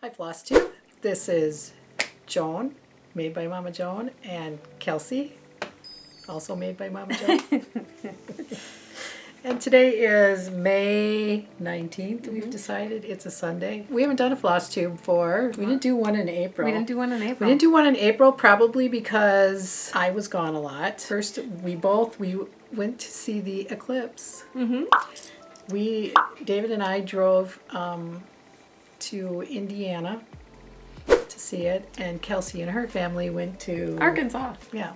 Hi Flosstube. This is Joan, made by Mama Joan, and Kelsey, also made by Mama Joan. And today is May 19th. We've decided it's a Sunday. We haven't done a Flosstube we didn't do one in April. We didn't do one in April. We didn't do one in April probably because I was gone a lot. First, we went to see the eclipse. David and I drove to Indiana to see it, and Kelsey and her family went to Arkansas. Yeah.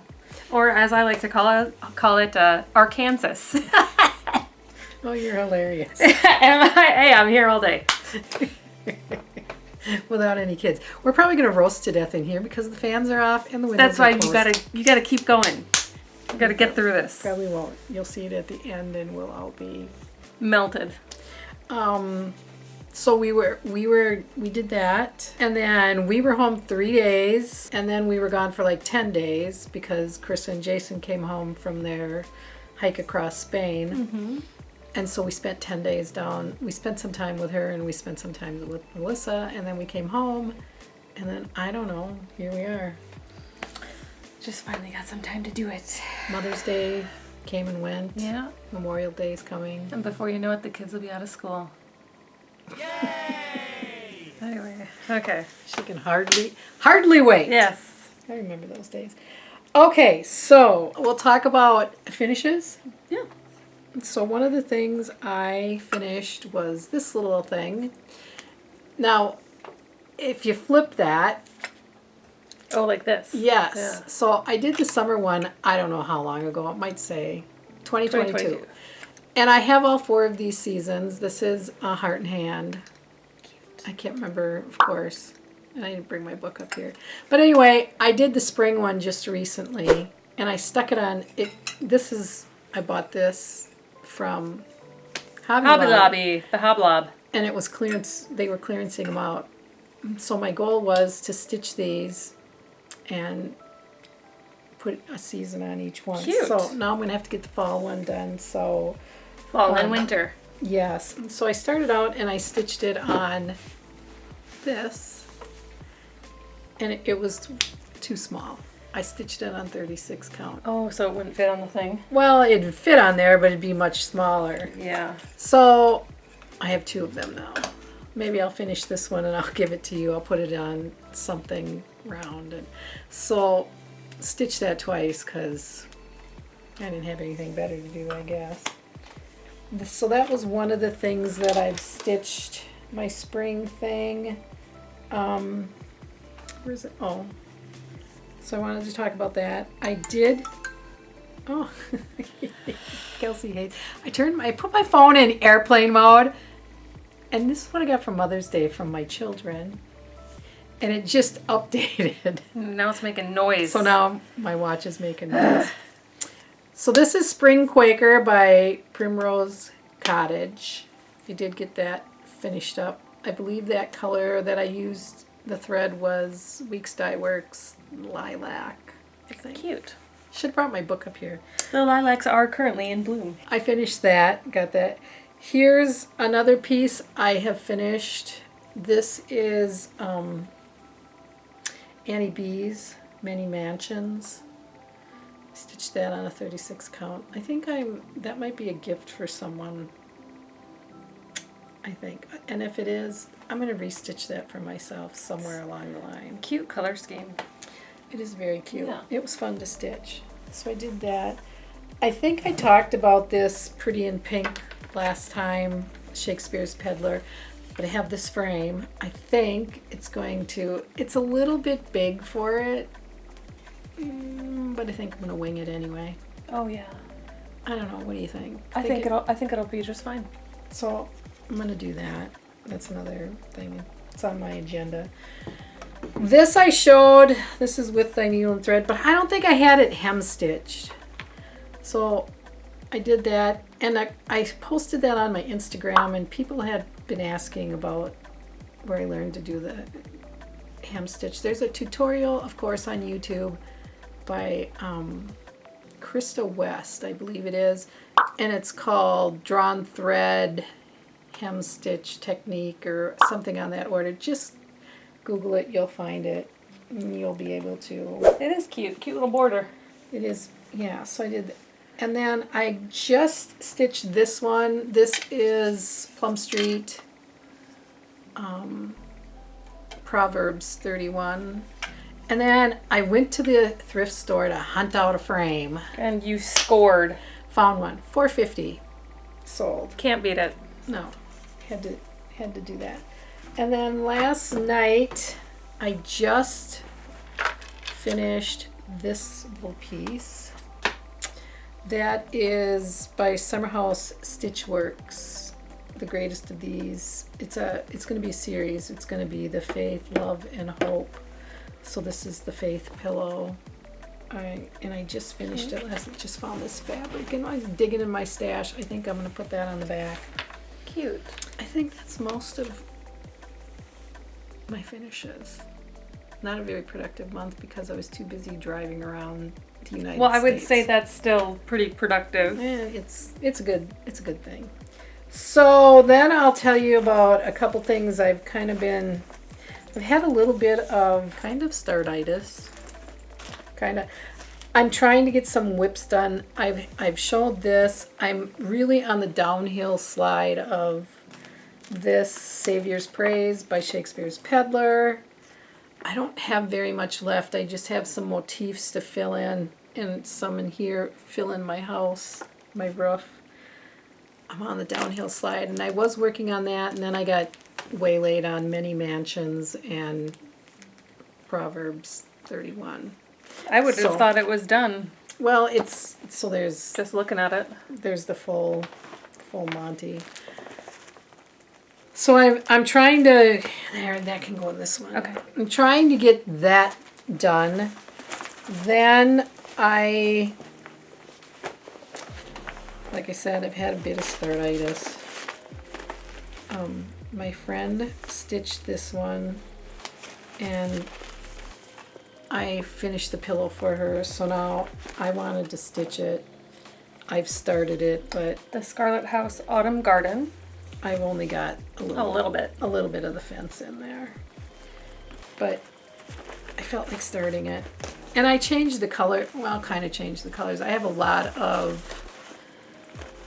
Or as I like to call it Arkansas. Oh, you're hilarious. Hey, I'm here all day. Without any kids. We're probably going to roast to death in here because the fans are off and the windows That's why are closed. you gotta keep going. You gotta get through this. Probably won't. You'll see it at the end and we'll all be Melted. So we did that, and then we were home 3 days, and then we were gone for like 10 days because Chris and Jason came home from their hike across Spain. And so we spent 10 days down. We spent some time with her and we spent some time with Melissa, and then we came home, and then I don't know, here we are. Just finally got some time to do it. Mother's Day came and went. Yeah. Memorial Day is coming. And before you know it, the kids will be out of school. Yay! Anyway, okay. She can hardly wait. Yes. I remember those days. Okay, so we'll talk about finishes. Yeah. So one of the things I finished was this little thing. Now, if you flip that, Oh, like this. yes. Yeah. So I did the summer one, I don't know how long ago, it might say 2022. 2022. And I have all 4 of these seasons. This is a Heart and Hand. Cute. I can't remember, of course. And I didn't bring my book up here. But anyway, I did the spring one just recently, and I stuck it on. I bought this from Hobby Lobby. The Hoblob. and it was clearance. They were clearancing them out. So my goal was to stitch these and put a season on each one. Cute. So now I'm going to have to get the fall one done. So Fall and winter. yes. So I started out and I stitched it on this, and it was too small. I stitched it on 36 count. Oh, so it wouldn't fit on the thing? Well, it'd fit on there, but it'd be much smaller. Yeah. So I have 2 of them now. Maybe I'll finish this one and I'll give it to you. I'll put it on something round. And so stitch that twice because I didn't have anything better to do, I guess. So that was one of the things that I've stitched. My spring thing. Where's it? Oh. So I wanted to talk about that. I did. Oh, Kelsey hates. I put my phone in airplane mode, and this is what I got for Mother's Day from my children, and it just updated. Now it's making noise. So now my watch is making noise. So this is Spring Quaker by Primrose Cottage. I did get that finished up. I believe that color that I used, the thread was Weeks Dye Works Lilac, I think. Cute. Should have brought my book up here. The lilacs are currently in bloom. I finished that, got that. Here's another piece I have finished. This is Annie Beez, Many Mansions. I stitched that on a 36 count. I think that might be a gift for someone, I think. And if it is, I'm going to restitch that for myself somewhere along the line. Cute color scheme. It is very cute. Yeah. It was fun to stitch. So I did that. I think I talked about this Pretty in Pink last time, Shakespeare's Peddler, but I have this frame. I think it's a little bit big for it, but I think I'm going to wing it anyway. Oh yeah. I don't know. What do you think? I think it'll be just fine. So I'm going to do that. That's another thing. It's on my agenda. This I showed. This is with the needle and thread, but I don't think I had it hem stitched. So I did that, and I posted that on my Instagram, and people had been asking about where I learned to do the hem stitch. There's a tutorial, of course, on YouTube by Krista West, I believe it is, and it's called Drawn Thread Hem Stitch Technique or something on that order. Just Google it, you'll find it. And you'll be able to. It is cute. Cute little border. It is, yeah, so I did. And then I just stitched this one. This is Plum Street, Proverbs 31. And then I went to the thrift store to hunt out a frame. And you scored. Found one, $4.50, sold. Can't beat it. No, had to do that. And then last night, I just finished this little piece. That is by Summerhouse Stitchworks, the greatest of these. It's going to be a series. It's going to be the Faith, Love, and Hope. So this is the Faith pillow. I just finished it last night. Just found this fabric and I was digging in my stash. I think I'm going to put that on the back. Cute. I think that's most of my finishes. Not a very productive month because I was too busy driving around the United States. Well, I would say that's still pretty productive. It's a good thing. So then I'll tell you about a couple things I've had a little bit of kind of startitis. I'm trying to get some whips done. I've showed this. I'm really on the downhill slide of this Saviour's Praise by Shakespeare's Peddler. I don't have very much left. I just have some motifs to fill in and some in here, fill in my house, my roof. I'm on the downhill slide and I was working on that and then I got waylaid on Many Mansions and Proverbs 31. I would have thought it was done. Well, there's Just looking at it. there's the full Monty. So I'm trying to that can go in this one. Okay. I'm trying to get that done. Then like I said, I've had a bit of startitis. My friend stitched this one and I finished the pillow for her, so now I wanted to stitch it. I've started it, but The Scarlett House Autumn Garden. I've only got a little bit of the fence in there. But I felt like starting it. And I changed the color, kind of changed the colors. I have a lot of,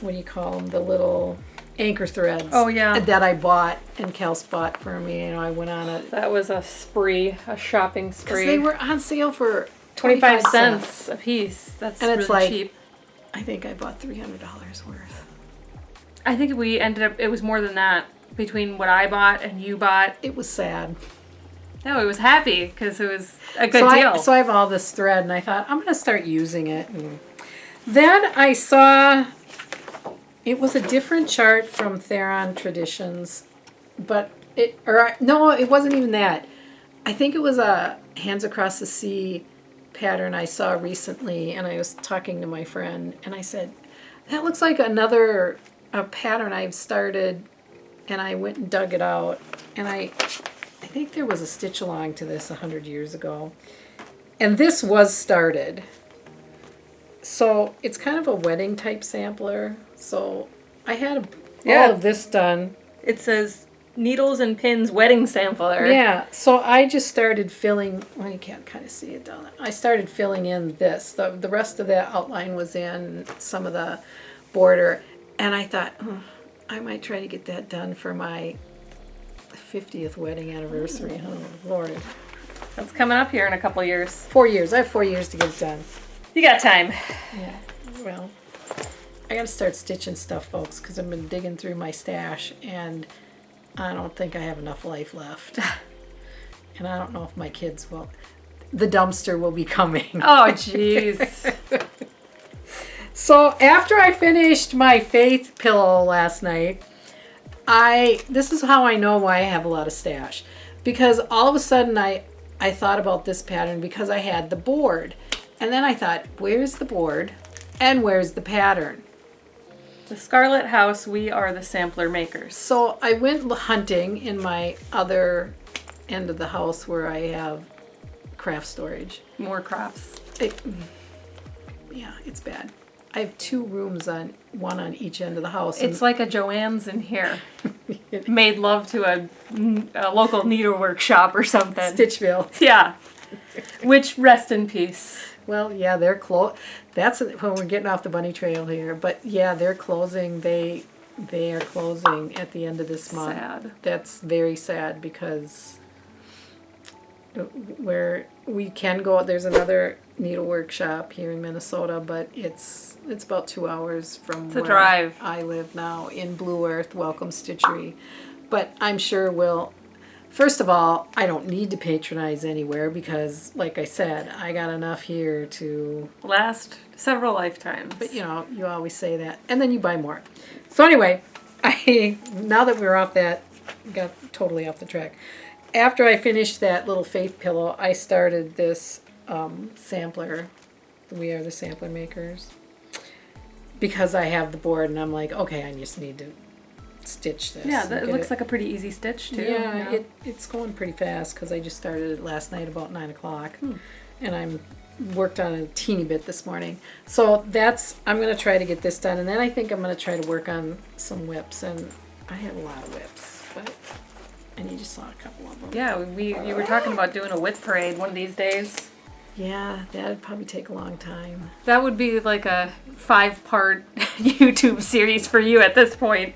what do you call them, the little anchor threads. Oh, yeah. That I bought and Kelsey bought for me. I went on it. That was a shopping spree. Because they were on sale for 25 cents a piece. That's and it's really like, cheap. I think I bought $300 worth. I think we ended up, it was more than that between what I bought and you bought. It was sad. No, it was happy because it was a good deal. So I have all this thread and I thought, I'm going to start using it. And then I saw, it was a different chart from Theron Traditions, but it wasn't even that. I think it was a Hands Across the Sea pattern I saw recently, and I was talking to my friend, and I said, that looks like a pattern I've started, and I went and dug it out, and I think there was a stitch along to this 100 years ago, and this was started. So it's kind of a wedding type sampler. So I had all of this done. It says Needles and Pins Wedding Sampler. Yeah, so I just started filling, well, you can't kind of see it down there. I started filling in this. The rest of that outline was in, some of the border. And I thought, I might try to get that done for my 50th wedding anniversary. Oh, Lord. That's coming up here in a couple years. 4 years. I have 4 years to get it done. You got time. Yeah, well, I got to start stitching stuff, folks, because I've been digging through my stash, and I don't think I have enough life left. And I don't know if my kids will. The dumpster will be coming. Oh, jeez. So after I finished my Faith pillow last night, this is how I know why I have a lot of stash. Because all of a sudden I thought about this pattern because I had the board. And then I thought, where's the board and where's the pattern? The Scarlett House, we are the sampler makers. So I went hunting in my other end of the house where I have craft storage. More crafts. Yeah, it's bad. I have 2 rooms one on each end of the house. It's like a Joann's in here. Made love to a local needlework shop or something. Stitchville. Yeah. Which, rest in peace. Well, yeah, they're that's when we're getting off the bunny trail here. But yeah, they're closing. They are closing at the end of this month. Sad. That's very sad because where we can go, there's another needlework shop here in Minnesota, but it's about 2 hours from It's a where drive. I live now in Blue Earth. Welcome Stitchery. But I'm sure first of all, I don't need to patronize anywhere because, like I said, I got enough here to Last several lifetimes. But you always say that, and then you buy more. So anyway, now that we're got totally off the track. After I finished that little faith pillow, I started this sampler. We are the sampler makers because I have the board, and I'm like, okay, I just need to stitch this. Yeah, it looks like a pretty easy stitch too. Yeah, it's going pretty fast because I just started it last night about 9 o'clock, and I'm worked on it a teeny bit this morning. So I'm going to try to get this done, and then I think I'm going to try to work on some whips, and I have a lot of whips, and you just saw a couple of them. Yeah, you were talking about doing a whip parade one of these days. Yeah, that'd probably take a long time. That would be like a 5-part YouTube series for you at this point.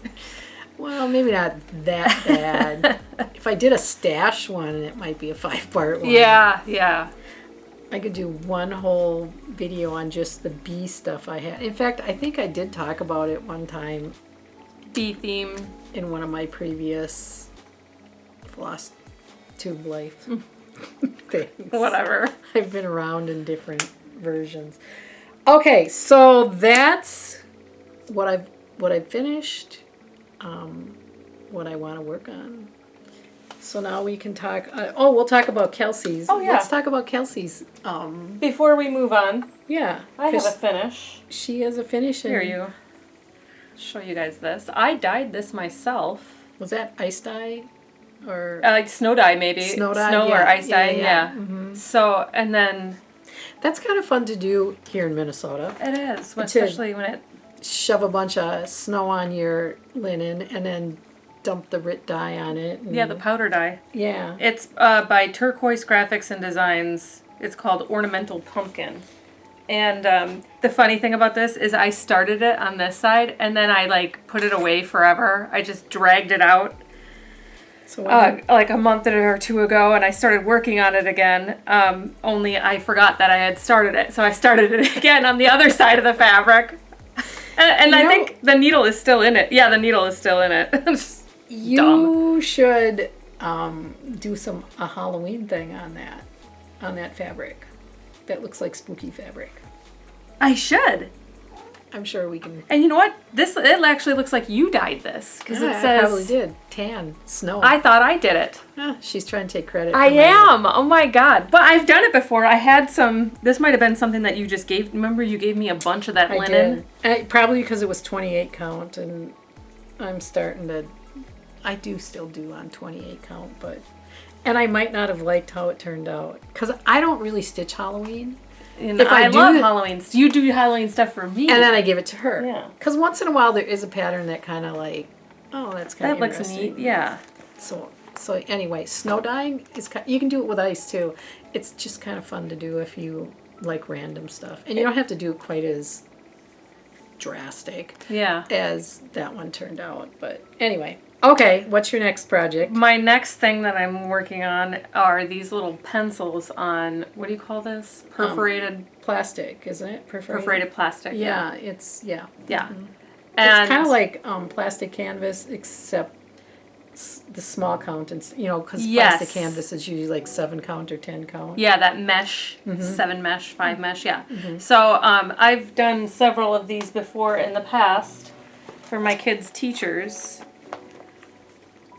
Well, maybe not that bad. If I did a stash one, it might be a 5-part one. Yeah. I could do one whole video on just the bee stuff I had. In fact, I think I did talk about it one time. Bee theme. In one of my previous Flosstube life things. Whatever. I've been around in different versions. Okay, so that's what I've finished. What I want to work on. So now we can talk. We'll talk about Kelsey's. Oh yeah. Let's talk about Kelsey's. Before we move on, Yeah. I have a finish. She has a finish. Here, you. Show you guys this. I dyed this myself. Was that ice dye, or Like snow dye, maybe. Snow dye, Snow yeah. or ice dye, Yeah. yeah. So, and then that's kind of fun to do here in Minnesota. it is, especially when it. Shove a bunch of snow on your linen and then dump the Rit dye on it. Yeah, the powder dye. Yeah. It's by Turquoise Graphics and Designs. It's called Ornamental Pumpkin. And the funny thing about this is I started it on this side and then I put it away forever. I just dragged it out So like a month or 2 ago, and I started working on it again. Only I forgot that I had started it, so I started it again on the other side of the fabric. And I think the needle is still in it. Yeah, the needle is still in it. you dumb. should do a Halloween thing on that fabric. That looks like spooky fabric. I should. I'm sure we can. And you know what? It actually looks like you dyed this because it I says. probably did. Tan snow. I thought I did it. She's trying to take credit. I for my- am. Oh my god! But I've done it before. I had some. This might have been something that you just gave. Remember, you gave me a bunch of that I linen. did. Probably because it was 28 count, and I'm starting to. I do still do on 28 count, and I might not have liked how it turned out because I don't really stitch Halloween. And If I I do love it- Halloween. You do Halloween stuff for me. And then I give it to her. Yeah. Because once in a while there is a pattern that kind of that's kind that of looks interesting. neat. Yeah. So anyway, snow dyeing you can do it with ice too. It's just kind of fun to do if you like random stuff, and you don't have to do it quite as drastic Yeah. as that one turned out. But anyway, okay, what's your next project? My next thing that I'm working on are these little pencils on, what do you call this? Perforated Plastic, isn't it? perforated plastic. Yeah, it's Yeah. it's kind of like plastic canvas, except the small count, and because Yes. plastic canvas is usually like 7 count or 10 count. Yeah, that mesh, 7 mesh, 5 mesh, yeah. So I've done several of these before in the past for my kids' teachers.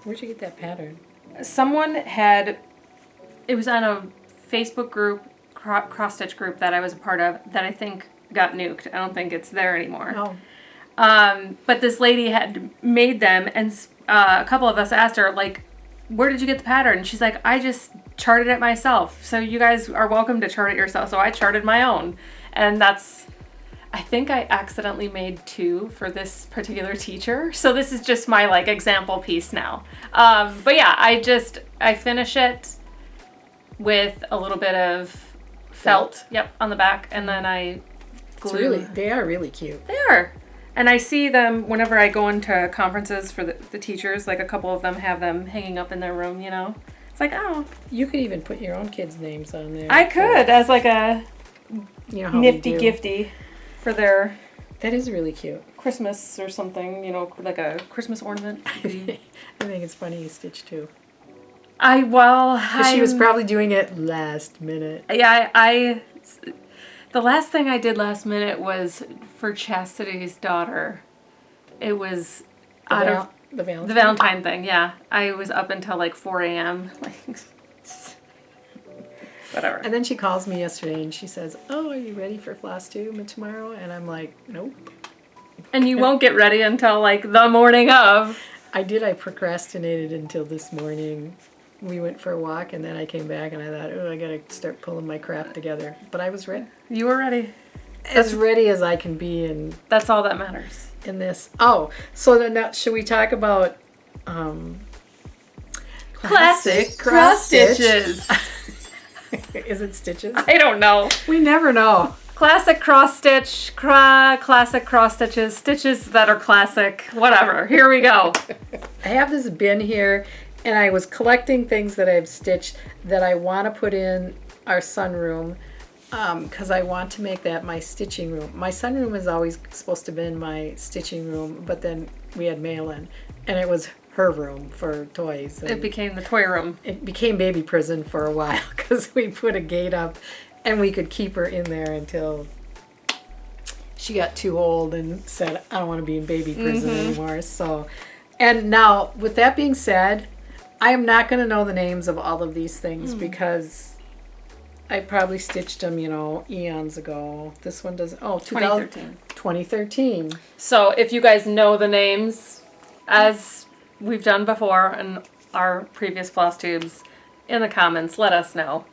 Where'd you get that pattern? Someone it was on a Facebook group, cross-stitch group that I was a part of, that I think got nuked. I don't think it's there anymore. Oh, But this lady had made them, and a couple of us asked her, where did you get the pattern? And she's like, I just charted it myself. So you guys are welcome to chart it yourself. So I charted my own. And I think I accidentally made 2 for this particular teacher. So this is just my like example piece now. But yeah, I finish it with a little bit of felt, on the back, and then I glue. They are really cute. They are. And I see them whenever I go into conferences for the teachers, like a couple of them have them hanging up in their room, you know. It's like, oh. You could even put your own kids' names on there. I could, as like a how nifty gifty for their... That is really cute. Christmas or something, you know, like a Christmas ornament. I think it's funny you stitched too. She was probably doing it last minute. Yeah, the last thing I did last minute was for Chastity's daughter. It was the Valentine thing, yeah. I was up until like 4 a.m. Like, whatever. And then she calls me yesterday and she says, "Oh, are you ready for Flosstube tomorrow?" And I'm like, "Nope." And you won't get ready until like the morning of. I procrastinated until this morning. We went for a walk, and then I came back, and I thought, I got to start pulling my crap together. But I was ready. You were ready. As ready as I can be in... That's all that matters. In this. Oh, so then now, should we talk about... classic cross stitches. Is it stitches? I don't know. We never know. Classic cross stitch, classic cross stitches, stitches that are classic, whatever. Here we go. I have this bin here. And I was collecting things that I've stitched that I want to put in our sunroom because I want to make that my stitching room. My sunroom is always supposed to be in my stitching room, but then we had mail-in, and it was her room for toys. It became the toy room. It became baby prison for a while because we put a gate up, and we could keep her in there until she got too old and said, "I don't want to be in baby prison anymore." So, and now with that being said, I am not going to know the names of all of these things because I probably stitched them, eons ago. This one does, 2013. So if you guys know the names, as we've done before in our previous Flosstubes, in the comments, let us know.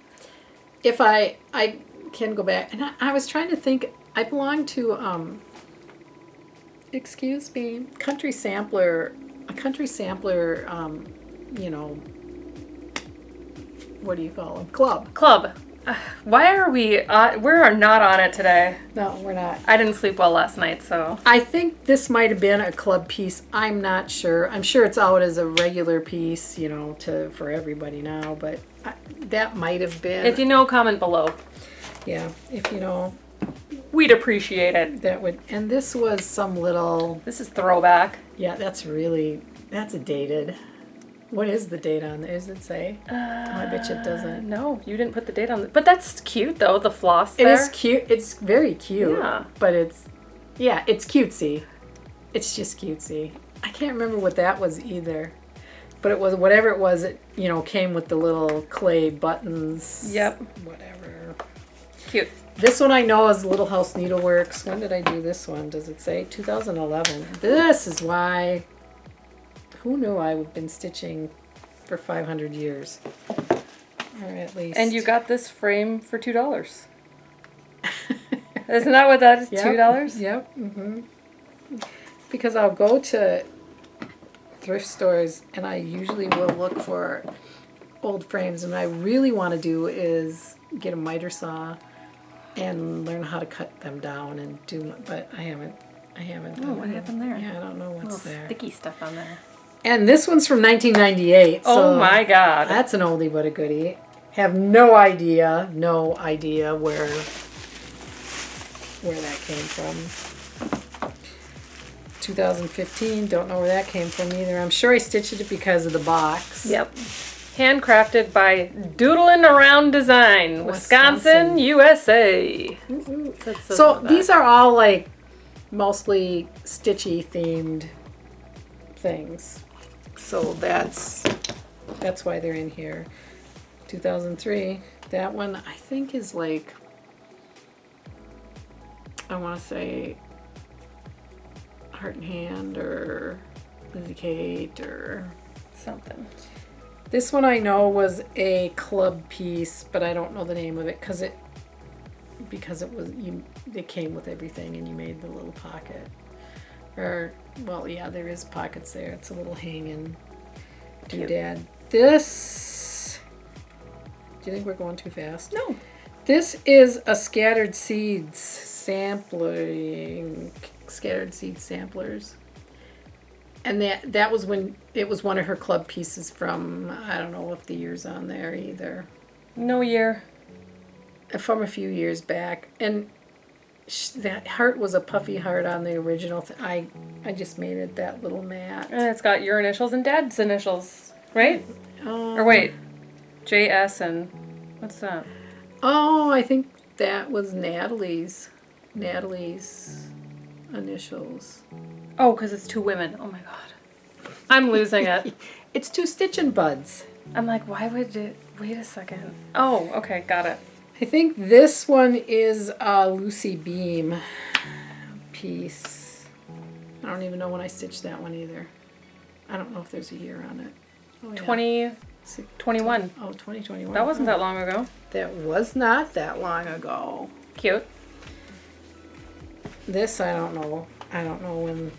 If I can go back, and I was trying to think, I belong to, Country Sampler, what do you call them? Club. Why are we not on it today? No, we're not. I didn't sleep well last night, so. I think this might have been a club piece. I'm not sure. I'm sure it's out as a regular piece, for everybody now, but that might have been. If you know, comment below. Yeah, if you know. We'd appreciate it. And this was some little. This is throwback. Yeah, that's a dated. What is the date on there? Does it say? I bet you it doesn't. No, you didn't put the date on it. But that's cute, though, the floss there. It is cute. It's very cute. Yeah. But it's cutesy. It's just cutesy. I can't remember what that was either. But it was, whatever it was, it, came with the little clay buttons. Yep. Whatever. Cute. This one I know is Little House Needleworks. When did I do this one? Does it say? 2011. This is why... Who knew I've been stitching for 500 years? Or at least. And you got this frame for $2. Isn't that what that is? $2? Yep. Mm-hmm. Because I'll go to thrift stores and I usually will look for old frames. And what I really want to do is get a miter saw and learn how to cut them down and do. But I haven't. Oh, what happened there? Yeah, I don't know what's there. Sticky stuff on there. And this one's from 1998. So oh my God. That's an oldie but a goodie. Have no idea where that came from. 2015, don't know where that came from either. I'm sure I stitched it because of the box. Yep. Handcrafted by Doodlin' Around Design, Wisconsin, USA. So these are all like mostly stitchy themed things. So that's why they're in here. 2003. That one I think is like, I want to say Heart and Hand or Lizzie Kate or something. This one I know was a club piece, but I don't know the name of it because because it came with everything, and you made the little pocket. Or, well, yeah, there is pockets there. It's a little hanging doodad. This, do you think we're going too fast? No. This is a scattered seed samplers. And that was when it was one of her club pieces from, I don't know if the year's on there either. No year. From a few years back. And that heart was a puffy heart on the original. I just made it that little mat. And it's got your initials and Dad's initials, right? Or wait, JS and what's that? Oh, I think that was Natalie's initials. Oh, because it's two women. Oh my God. I'm losing it. It's two Stitche buds. I'm like, why would it? Wait a second. Oh, okay, got it. I think this one is a Lucy Beam piece. I don't even know when I stitched that one either. I don't know if there's a year on it. Oh, yeah. 2021. Oh, 2021. That wasn't that long ago. That was not that long ago. Cute. This, I don't know. I don't know when.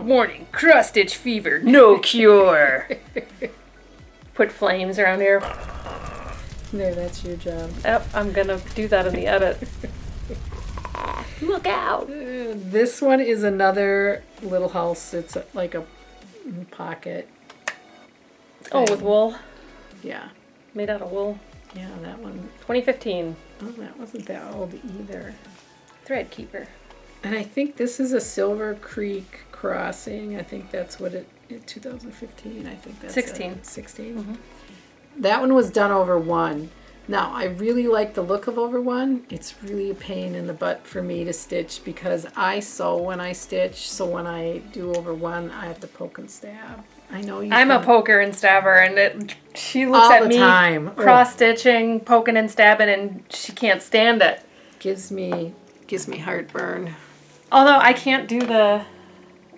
Morning cross stitch fever, no cure. Put flames around here. There, that's your job. Yep, I'm gonna do that in the edit. Look out! This one is another little house. It's like a pocket. Oh, with wool? Yeah. Made out of wool. Yeah, that one. 2015. Oh, that wasn't that old either. Thread keeper. And I think this is a Silver Creek crossing. I think that's what in 2015. I think that's 16. 16. Mm-hmm. That one was done over one. Now, I really like the look of over one. It's really a pain in the butt for me to stitch because I sew when I stitch. So when I do over one, I have to poke and stab. I know you. I'm a poker and stabber, and she looks all at the me time. cross stitching, poking and stabbing, and she can't stand it. Gives me heartburn. Although I can't do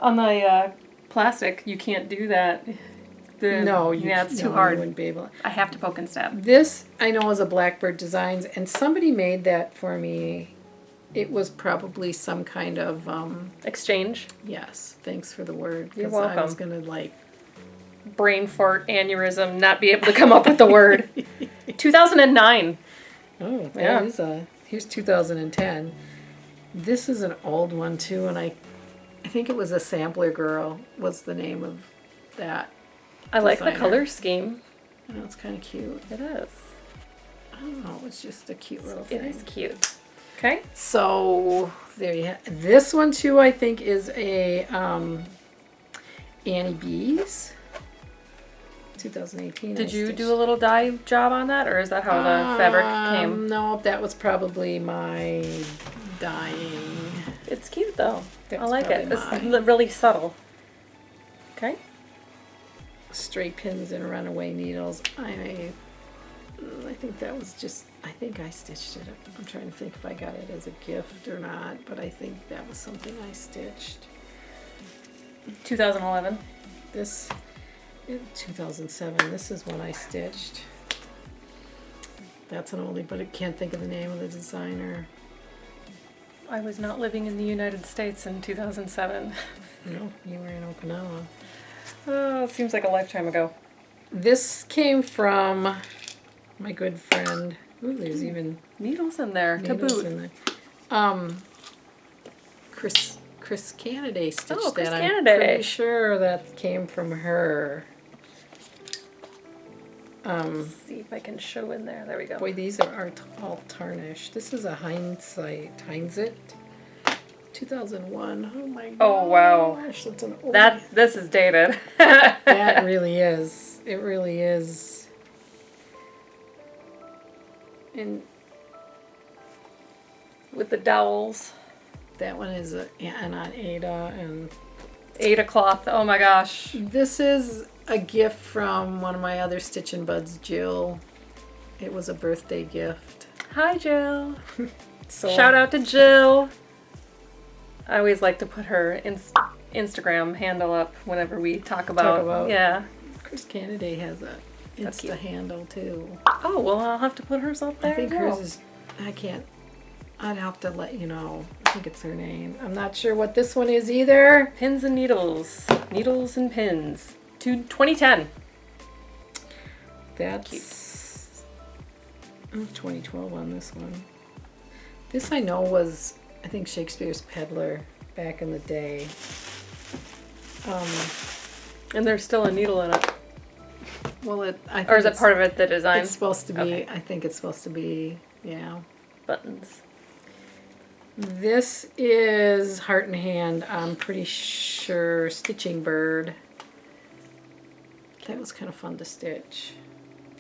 on the plastic, you can't do that. It's too hard. You wouldn't be able. I have to poke and stab. This I know is a Blackbird Designs, and somebody made that for me. It was probably some kind of Exchange. Yes, thanks for the word. You're welcome. I was gonna brain fart aneurysm, not be able to come up with the word. 2009. Oh, yeah. Here's 2010. This is an old one too, and I think it was a Sampler Girl was the name of that. I like the color scheme. I know, it's kind of cute. It is. I don't know, it's just a cute little thing. It is cute. Okay. So there you have this one too. I think is a Annie Beez. 2018. Did you do a little dye job on that, or is that how the fabric came? No, that was probably my dyeing. It's cute though. I That's like it. probably It's really subtle. Okay. Straight pins and runaway needles. I think that was just. I think I stitched it. I'm trying to think if I got it as a gift or not, but I think that was something I stitched. 2011. This. In 2007, this is one I stitched. That's an oldie, but I can't think of the name of the designer. I was not living in the United States in 2007. No, you were in Okinawa. Oh, it seems like a lifetime ago. This came from my good friend. Ooh, there's even needles in there to boot. In there. Chris Canaday stitched Chris that. Canaday. I'm pretty sure that came from her. Let's see if I can show in there. There we go. Boy, these are all tarnished. This is a Heinzit 2001. Oh my gosh. Oh wow. That's an old. This is dated. That really is. It really is. And with the dowels. That one is and on Ada and Ada cloth. Oh my gosh. This is a gift from one of my other Stitch and Buds, Jill. It was a birthday gift. Hi, Jill. So shout out to Jill. I always like to put her Instagram handle up whenever we talk about yeah. Chris Canaday has a Insta handle too. Oh well, I'll have to put hers up there. I think hers is. I can't. I'd have to let you know. I think it's her name. I'm not sure what this one is either. Pins and needles. Needles and pins. 2010. That's 2012 on this one. This I know was, I think, Shakespeare's Peddler back in the day. And there's still a needle in it. Well, Or is it part of it, the design? It's supposed to be, Okay. I think it's supposed to be, yeah. Buttons. This is Heart and Hand, I'm pretty sure, Stitching Bird. That was kind of fun to stitch.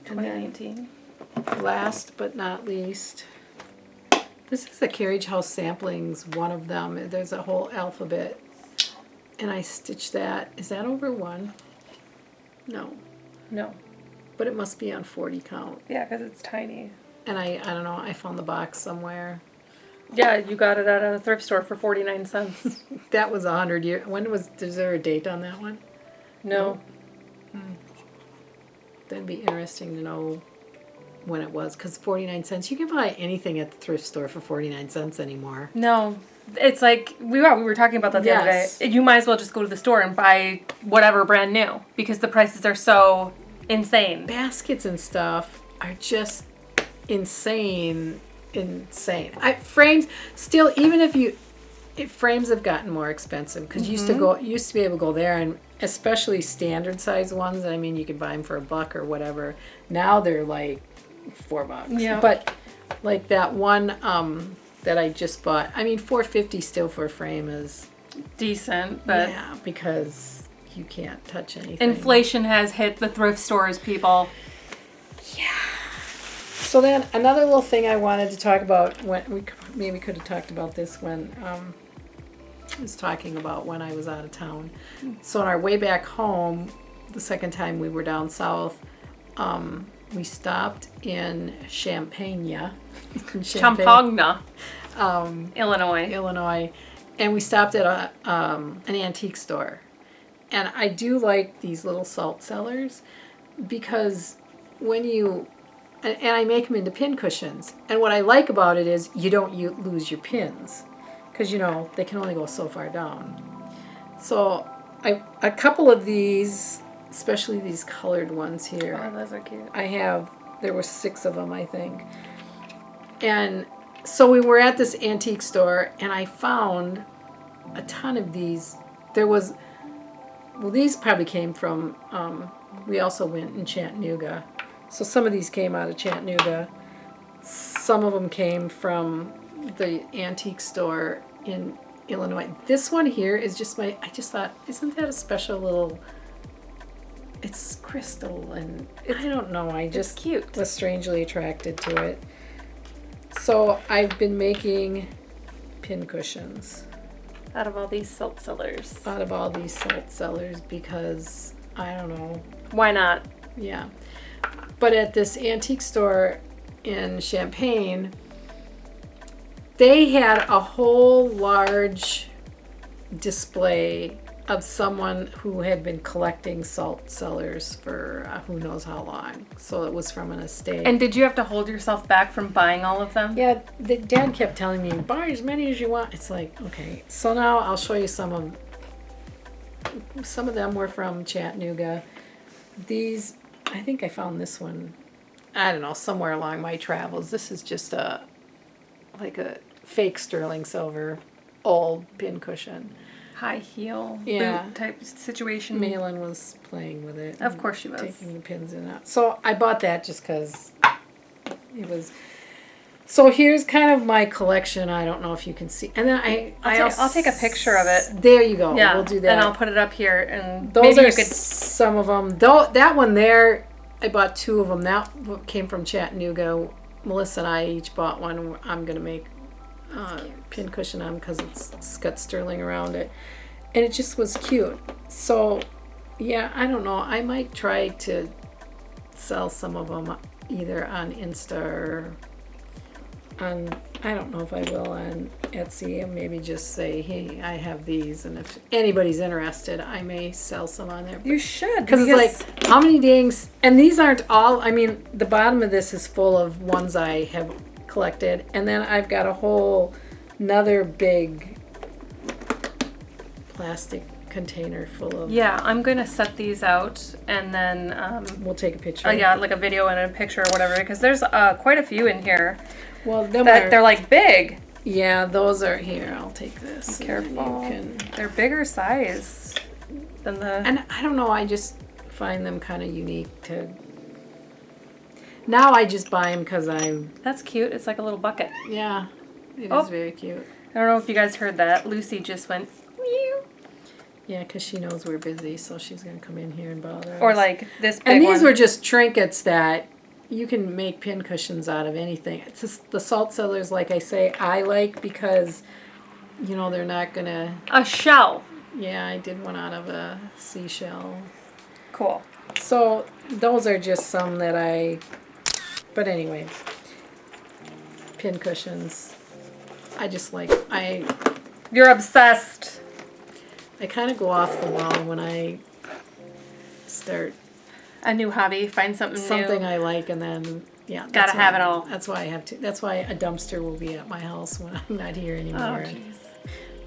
And then 2019. last but not least, this is the Carriage House Samplings, one of them. There's a whole alphabet. And I stitched that. Is that over 1? No. No. But it must be on 40 count. Yeah, because it's tiny. And I don't know, I found the box somewhere. Yeah, you got it at a thrift store for 49 cents. That was 100 years. Is there a date on that one? No. That'd be interesting to know when it was, because 49 cents, you can buy anything at the thrift store for 49 cents anymore. No. It's like, we were talking about that the other day. You might as well just go to the store and buy whatever brand new, because the prices are so insane. Baskets and stuff are just insane. Frames, still, even if frames have gotten more expensive, because used to be able to go there, and especially standard size ones, I mean, you could buy them for $1 or whatever. Now they're like $4. Yeah. But like that one that I just bought, I mean, $4.50 still for a frame is Decent, but yeah, because you can't touch anything. inflation has hit the thrift stores, people. So then another little thing I wanted to talk about, when we maybe could have talked about this when I was talking about when I was out of town. So on our way back home, the second time we were down south, we stopped in Champaign, Illinois, and we stopped at an antique store. And I do like these little salt cellars, because when you, and I make them into pin cushions. And what I like about it is you don't lose your pins, because they can only go so far down. So a couple of these, especially these colored ones here. Oh, those are cute. There were 6 of them, I think. And so we were at this antique store, and I found a ton of these. These probably came from, we also went in Chattanooga. So some of these came out of Chattanooga. Some of them came from the antique store in Illinois. This one here is just I just thought, isn't that a special little, it's crystal, and I don't know, I just cute. Was strangely attracted to it. So I've been making pin cushions Out of all these salt cellars. because I don't know. Why not? Yeah. But at this antique store in Champaign, they had a whole large display of someone who had been collecting salt cellars for who knows how long. So it was from an estate. And did you have to hold yourself back from buying all of them? Yeah, Dad kept telling me, buy as many as you want. It's like, okay. So now I'll show you some of them were from Chattanooga. These, I think I found this one, I don't know, somewhere along my travels. This is just like a fake sterling silver old pin cushion. High heel boot type situation. Malin was playing with it. Of course she was. Taking the pins in and out. So I bought that just because it was. So here's kind of my collection. I don't know if you can see. And then I'll take a picture of it. There you go. Yeah, we'll do that. And I'll put it up here. And those maybe are you could. Some of them. That one there, I bought 2 of them. That came from Chattanooga. Melissa and I each bought one. I'm going to make pin cushion on because it's got sterling around it. And it just was cute. So, yeah, I don't know. I might try to sell some of them either on Insta or on, I don't know if I will, on Etsy, and maybe just say, hey, I have these, and if anybody's interested, I may sell some on there. You should. Because it's like, how many dings, and these aren't all, I mean, the bottom of this is full of ones I have collected. And then I've got a whole another big plastic container full of. Yeah, I'm going to set these out and then... we'll take a picture. yeah, like a video and a picture or whatever, because there's quite a few in here. Well, they're like big. Yeah, those are here. I'll take this. Careful. They're bigger size than the... And I don't know, I just find them kind of unique to... Now I just buy them because I'm... That's cute. It's like a little bucket. Yeah, it is very cute. I don't know if you guys heard that. Lucy just went... Meow. Yeah, because she knows we're busy, so she's going to come in here and bother us. Or like this big And these one. were just trinkets that you can make pin cushions out of anything. It's just the salt cellars, like I say, I like because, you know, they're not going to... A shell. Yeah, I did one out of a seashell. Cool. So those are just some that I... But anyway, pin cushions. I just like... You're obsessed. I kind of go off the wall when I start A new hobby. Find something new. I like, and then Gotta have it all. That's why I have to. That's why a dumpster will be at my house when I'm not here anymore. Oh, jeez.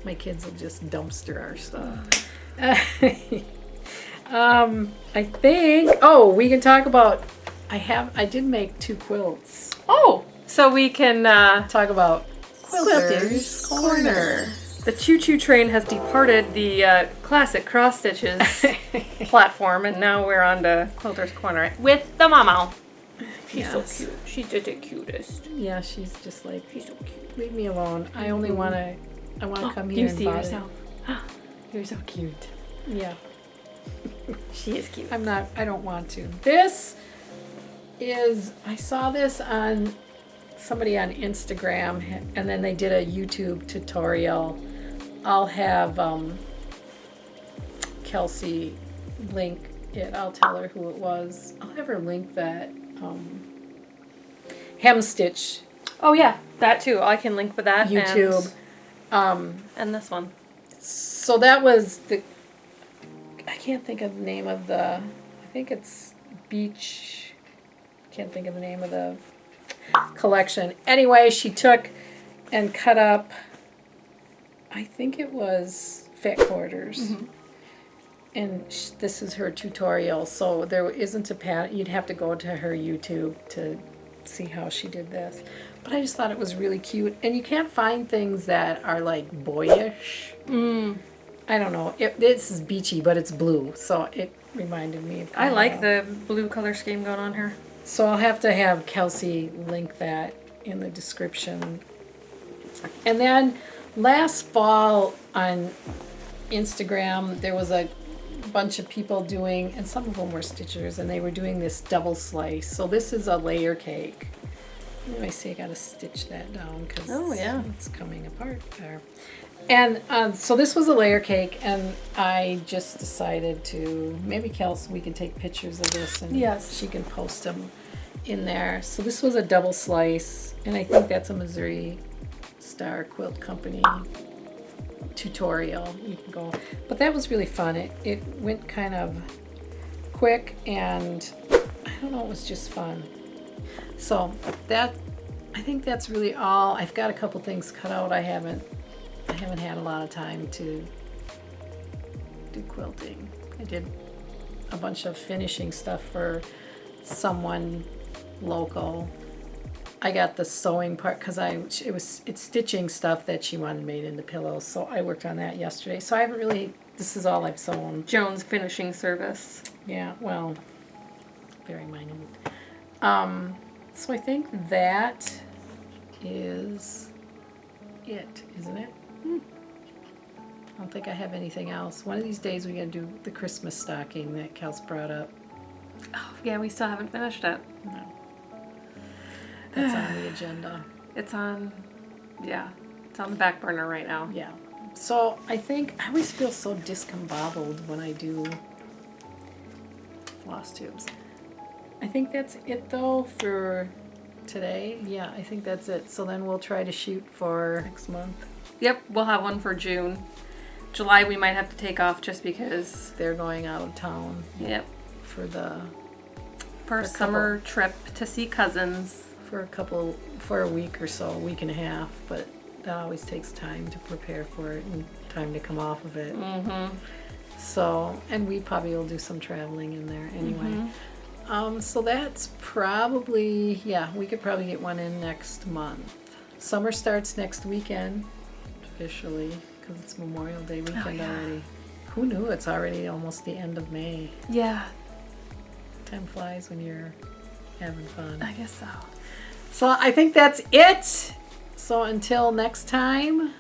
My kids will just dumpster our stuff. I think. Oh, we can talk about. I did make 2 quilts. Oh, so we can Talk about Quilter's Corner. The choo-choo train has departed the classic cross stitches platform, and now we're on to Quilter's Corner with the mama. She's so cute. She's just the cutest. Yeah, she's just like, She's so cute. leave me alone. I only want to. I want to come here You and see bother. yourself. You're so cute. Yeah. She is cute. I don't want to. This is, I saw this on somebody on Instagram, and then they did a YouTube tutorial. I'll have Kelsey link it. I'll tell her who it was. I'll have her link that hem stitch Oh yeah, that too. I can link with that. YouTube. And this one. So that was the, I can't think of the name of the, I think it's Beach, can't think of the name of the collection. Anyway, she took and cut up, I think it was fit quarters. Mm-hmm. And this is her tutorial. So there isn't a pattern. You'd have to go to her YouTube to see how she did this. But I just thought it was really cute. And you can't find things that are like boyish. I don't know. This is beachy, but it's blue. So it reminded me of I like the blue color scheme going on here. So I'll have to have Kelsey link that in the description. And then last fall on Instagram, there was a bunch of people doing, and some of them were stitchers, and they were doing this double slice. So this is a layer cake. Let me see, I gotta stitch that down because it's coming apart there. And so this was a layer cake, and I just decided to, maybe Kelsey, we can take pictures of this and she can post them in there. So this was a double slice, and I think that's a Missouri Star Quilt Company tutorial. You can go, but that was really fun. It went kind of quick, and I don't know, it was just fun. So that, I think that's really all. I've got a couple things cut out. I haven't had a lot of time to do quilting. I did a bunch of finishing stuff for someone local. I got the sewing part because it's stitching stuff that she wanted made into pillows, so I worked on that yesterday. So I haven't really, this is all I've sewn. Joan's finishing service. Yeah, well, very minute. So I think that is it, isn't it? I don't think I have anything else. One of these days we gotta do the Christmas stocking that Kels brought up. Oh, yeah, we still haven't finished it. No. That's on the agenda. It's on the back burner right now. Yeah. So I think, I always feel so discombobbled when I do Flosstubes. I think that's it though for today. Yeah, I think that's it. So then we'll try to shoot for next month. Yep, we'll have one for June. July we might have to take off just because they're going out of town. Yep. For the first summer trip to see cousins for a week or so, a week and a half, but that always takes time to prepare for it and time to come off of it. Mm-hmm. So, and we probably will do some traveling in there anyway. So that's probably, yeah, we could probably get one in next month. Summer starts next weekend, officially, because it's Memorial Day weekend already. Who knew it's already almost the end of May? Yeah. Time flies when you're having fun. I guess so. So I think that's it. So until next time,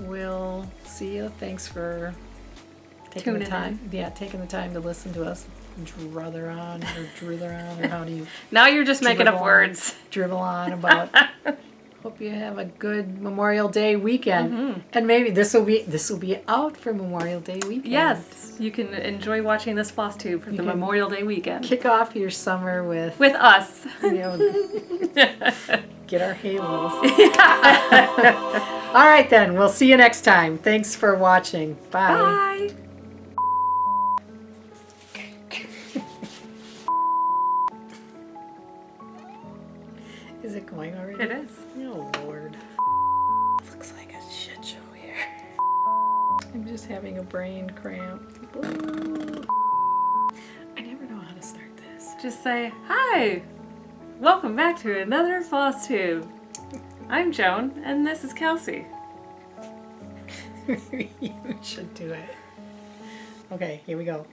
we'll see you. Thanks for taking the time. Yeah, taking the time to listen to us druther on, or how do you? Now you're just making up words. Dribble on about. Hope you have a good Memorial Day weekend, and maybe this will be out for Memorial Day weekend. Yes, you can enjoy watching this Flosstube for the Memorial Day weekend. Kick off your summer with us. You know, get our halos. All right then, we'll see you next time. Thanks for watching. Bye. Bye. Is it going already? It is. Oh Lord. Looks like a shit show here. I'm just having a brain cramp. Ooh. I never know how to start this. Just say, hi, welcome back to another Flosstube. I'm Joan, and this is Kelsey. You should do it. Okay, here we go.